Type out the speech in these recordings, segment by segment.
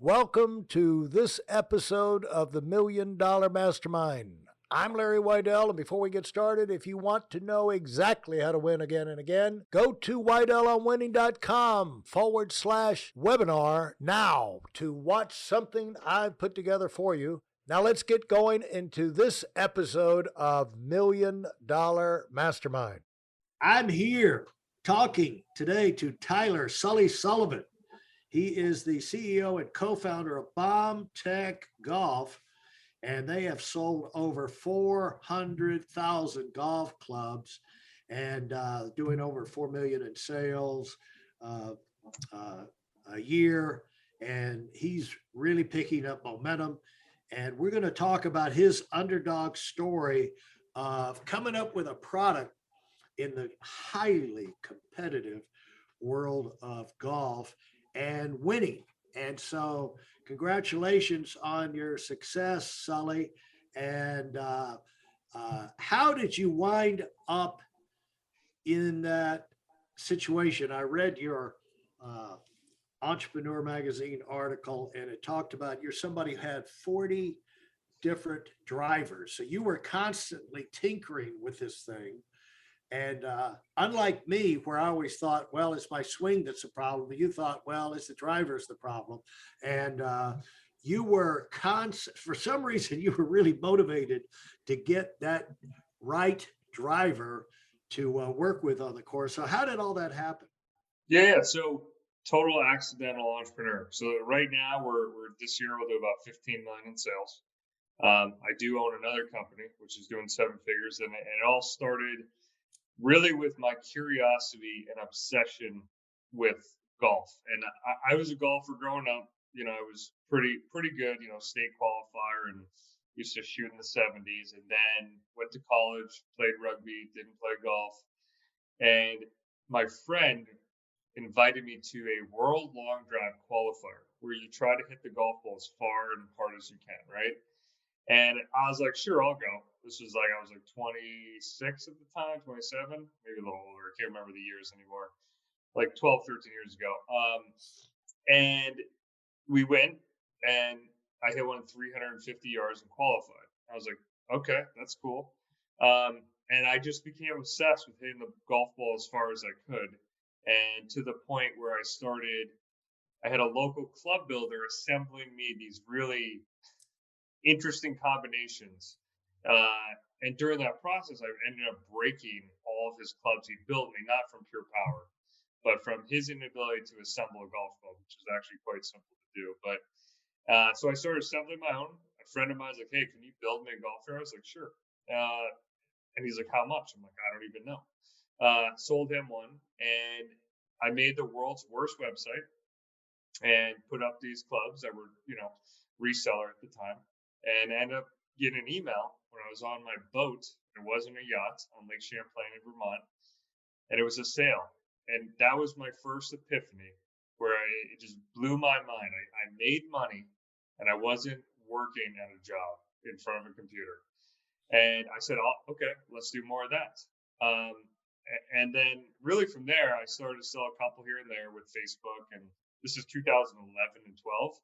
Welcome to this episode of the Million Dollar Mastermind. I'm Larry Weidel, and before we get started, if you want to know exactly how to win again and again, go to weidelonwinning.com/webinar now to watch something I've put together for you. Now let's get going into this episode of Million Dollar Mastermind. I'm here talking today to Tyler Sullivan. He is the CEO and co-founder of BombTech Golf, and they have sold over 400,000 golf clubs and doing over 4 million in sales a year. And he's really picking up momentum. And we're going to talk about his underdog story of coming up with a product in the highly competitive world of golf and winning. And so congratulations on your success, Sully. And how did you wind up in that situation? I read your Entrepreneur Magazine article, and it talked about you're somebody who had 40 different drivers. So you were constantly tinkering with this thing. And unlike me, where I always thought, well, it's my swing that's the problem, you thought, well, it's the driver's the problem. And you were for some reason, you were really motivated to get that right driver to work with on the course. So how did all that happen? Yeah. So total accidental entrepreneur. So right now we're this year we'll do about 15 million in sales. I do own another company which is doing seven figures, and it all started really with my curiosity and obsession with golf. And I was a golfer growing up. You know, I was pretty good. You know, state qualifier and used to shoot in the 70s. And then went to college, played rugby, didn't play golf. And my friend invited me to a world long drive qualifier where you try to hit the golf ball as far and hard as you can, right? And I was like, sure, I'll go. This was like, I was like 26 at the time, 27, maybe a little older. I can't remember the years anymore. Like 12, 13 years ago. And we went, and I hit one 350 yards and qualified. I was like, okay, that's cool. And I just became obsessed with hitting the golf ball as far as I could. And to the point where I had a local club builder assembling me these really interesting combinations. And during that process, I ended up breaking all of his clubs he built me, not from pure power, but from his inability to assemble a golf club, which is actually quite simple to do. But so I started assembling my own. A friend of mine was like, hey, can you build me a golf driver? I was like, sure. And he's like, how much? I'm like, I don't even know. Sold him one, and I made the world's worst website and put up these clubs that were, reseller at the time, and ended up getting an email when I was on my boat. It wasn't a yacht on Lake Champlain in Vermont, and it was a sale. And that was my first epiphany, where it just blew my mind. I made money, and I wasn't working at a job in front of a computer. And I said, oh, okay, let's do more of that. And then really from there, I started to sell a couple here and there with Facebook. And this is 2011 and 12.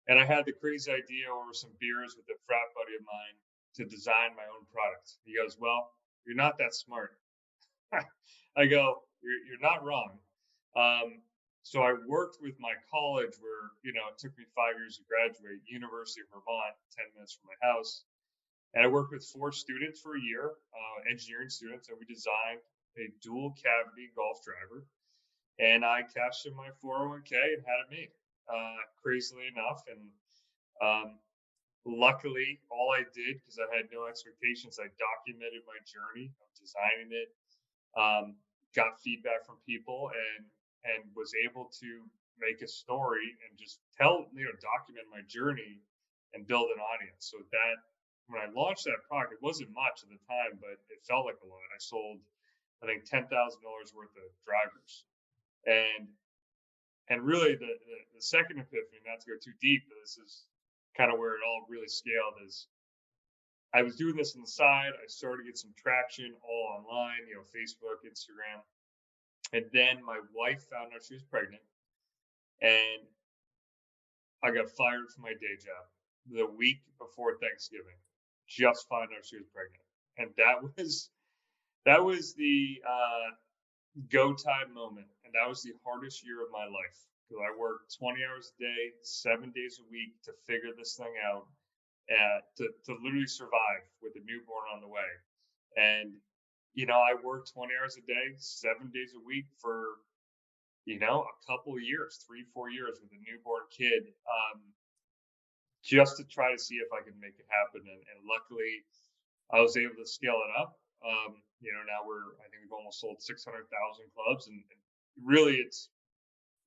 And I had the crazy idea over some beers with a frat buddy of mine to design my own product. He goes, well, you're not that smart. I go, you're not wrong. So I worked with my college where, it took me 5 years to graduate, University of Vermont, 10 minutes from my house. And I worked with 4 students for a year, engineering students, and we designed a dual cavity golf driver. And I cashed in my 401k and had it made, crazily enough. And luckily, all I did, because I had no expectations, I documented my journey of designing it, got feedback from people, and was able to make a story and just document my journey and build an audience. So that when I launched that product, it wasn't much at the time, but it felt like a lot. I sold, I think, $10,000 worth of drivers. And really the second epiphany, not to go too deep, but this is kind of where it all really scaled, is I was doing this on the side. I started to get some traction all online, Facebook, Instagram. And then my wife found out she was pregnant. And I got fired from my day job the week before Thanksgiving. Just found out she was pregnant, and that was the go time moment, and that was the hardest year of my life because I worked 20 hours a day, 7 days a week to figure this thing out, to literally survive with a newborn on the way. And I worked 20 hours a day, 7 days a week for a couple of years, 3, 4 years with a newborn kid, just to try to see if I could make it happen. And luckily, I was able to scale it up. Now I think we've almost sold 600,000 clubs, and really, it's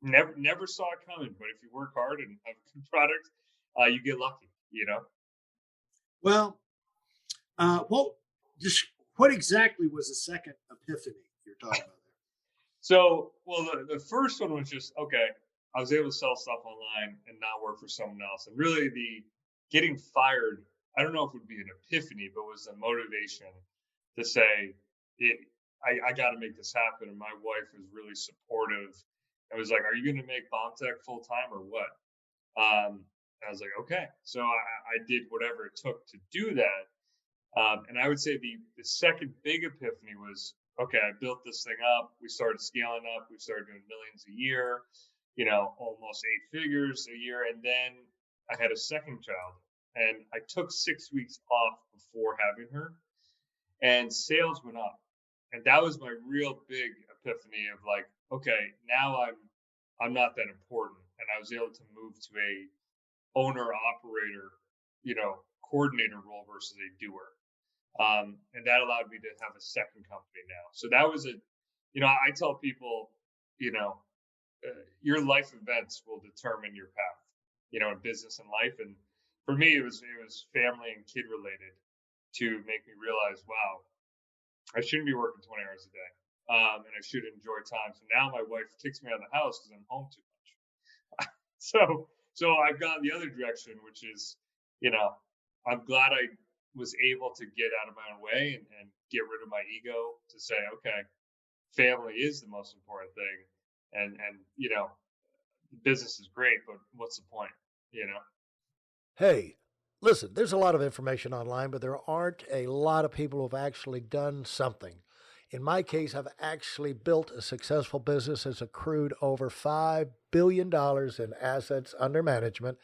never saw it coming. But if you work hard and have a good product, you get lucky. Well, well, just what exactly was the second epiphany you're talking about So, well, the first one was just okay. I was able to sell stuff online and not work for someone else. And really, the getting fired, I don't know if it would be an epiphany, but was a motivation to say, I got to make this happen. And my wife was really supportive and was like, "Are you going to make BombTech full time or what?" And I was like, "Okay." So I did whatever it took to do that. And I would say the second big epiphany was, okay, I built this thing up. We started scaling up. We started doing millions a year, almost 8 figures a year. And then I had a second child, and I took 6 weeks off before having her, and sales went up. And that was my real big epiphany of like, okay, now I'm not that important. And I was able to move to a owner operator, coordinator role versus a doer. And that allowed me to have a second company now. So that was I tell people, your life events will determine your path, in business and life. And for me, it was family and kid related to make me realize, wow, I shouldn't be working 20 hours a day. And I should enjoy time. So now my wife kicks me out of the house because I'm home too much. So I've gone the other direction, which is, I'm glad I was able to get out of my own way and get rid of my ego to say, okay, family is the most important thing. And business is great, but what's the point? Hey, listen, there's a lot of information online, but there aren't a lot of people who've actually done something. In my case, I've actually built a successful business that's accrued over $5 billion in assets under management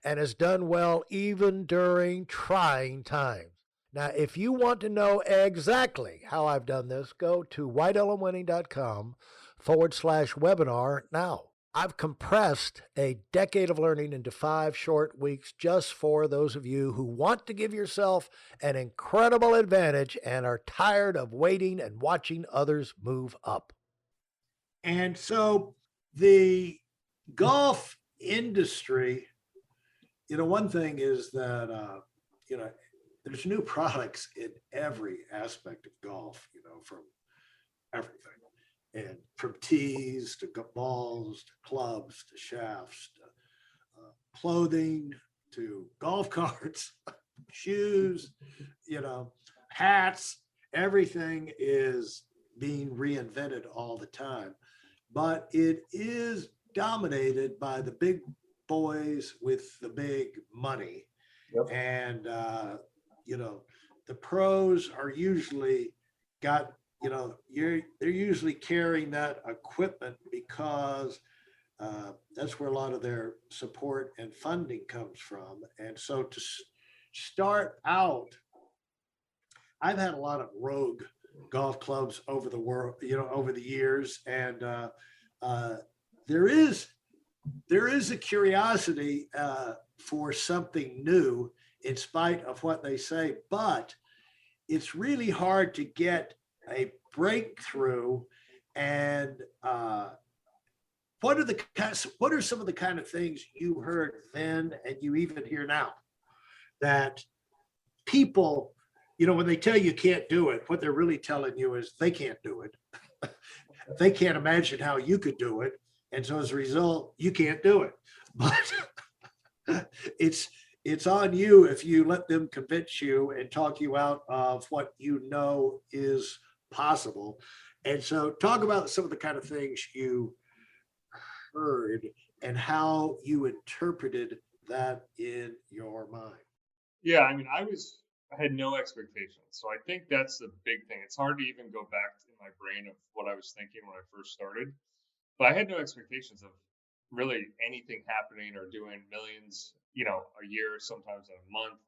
and has done well even during trying times. Now, if you want to know exactly how I've done this, go to whiteelemwinning.com/webinar now. I've compressed a decade of learning into 5 short weeks just for those of you who want to give yourself an incredible advantage and are tired of waiting and watching others move up. And so the golf industry, one thing is that, there's new products in every aspect of golf, from everything. And from tees to balls to clubs to shafts to clothing to golf carts, shoes, hats, everything is being reinvented all the time. But it is dominated by the big boys with the big money. Yep. And, the pros are usually got, they're usually carrying that equipment because that's where a lot of their support and funding comes from. And so to start out, I've had a lot of rogue golf clubs over the world, over the years, and there is a curiosity for something new, in spite of what they say, but it's really hard to get a breakthrough. And what are some of the kind of things you heard then and you even hear now that people, when they tell you can't do it, what they're really telling you is they can't do it. They can't imagine how you could do it. And so as a result, you can't do it. But it's on you if you let them convince you and talk you out of what is possible. And so talk about some of the kind of things you heard and how you interpreted that in your mind. Yeah, I mean, I had no expectations. So I think that's the big thing. It's hard to even go back in my brain of what I was thinking when I first started. But I had no expectations of really anything happening or doing millions, a year, sometimes in a month.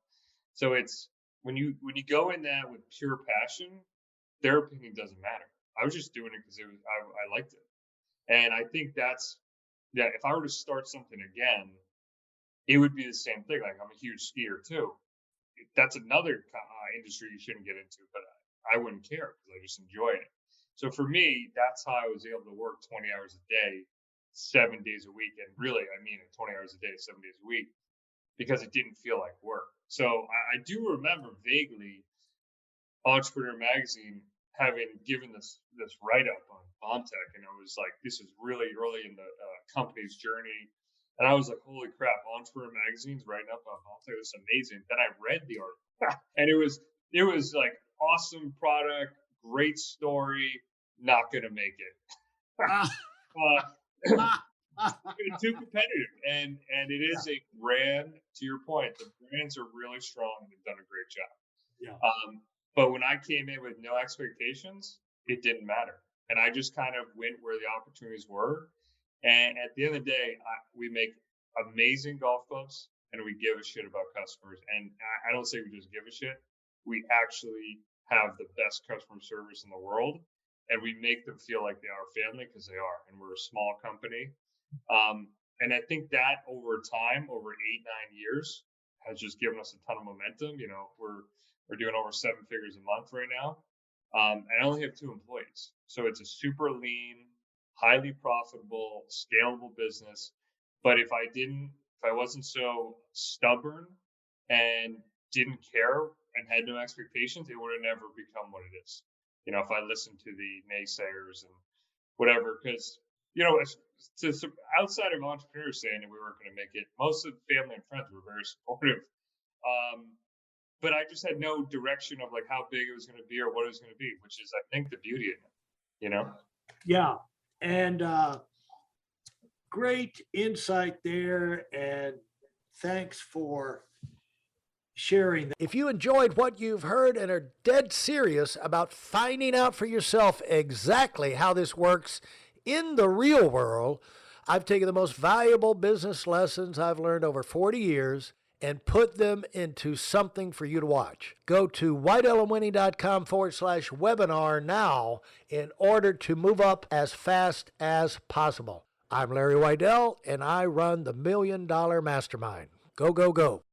So it's when you go in that with pure passion, their opinion doesn't matter. I was just doing it because I liked it. And I think that's, yeah, if I were to start something again, it would be the same thing. Like, I'm a huge skier too. That's another industry you shouldn't get into, but I wouldn't care because I just enjoy it. So for me, that's how I was able to work 20 hours a day, 7 days a week. And really, I mean it, 20 hours a day, 7 days a week, because it didn't feel like work. So I do remember vaguely Entrepreneur Magazine having given this write up on BombTech, and I was like, this is really early in the company's journey, and I was like, holy crap, Entrepreneur Magazine's writing up on BombTech. This is amazing. Then I read the article, and it was like awesome product, great story, not gonna make it. Too competitive, and it is a brand. To your point, the brands are really strong and they've done a great job. Yeah. But when I came in with no expectations, it didn't matter. And I just kind of went where the opportunities were. And at the end of the day, we make amazing golf clubs and we give a shit about customers. And I don't say we just give a shit. We actually have the best customer service in the world. And we make them feel like they are family because they are. And we're a small company. And I think that over time, over 8-9 years, has just given us a ton of momentum. We're doing over 7 figures a month right now. And I only have 2 employees. So it's a super lean, highly profitable, scalable business. But if I wasn't so stubborn and didn't care and had no expectations, it would have never become what it is. If I listened to the naysayers and whatever, because, outside of entrepreneurs saying that we weren't going to make it, most of the family and friends were very supportive. But I just had no direction of like how big it was going to be or what it was going to be, which is, I think, the beauty of it, Yeah. And great insight there. And thanks for sharing that. If you enjoyed what you've heard and are dead serious about finding out for yourself exactly how this works in the real world, I've taken the most valuable business lessons I've learned over 40 years and put them into something for you to watch. Go to whiteelementwinning.com/webinar now in order to move up as fast as possible. I'm Larry Weidel, and I run the $1 Million Mastermind. Go, go, go.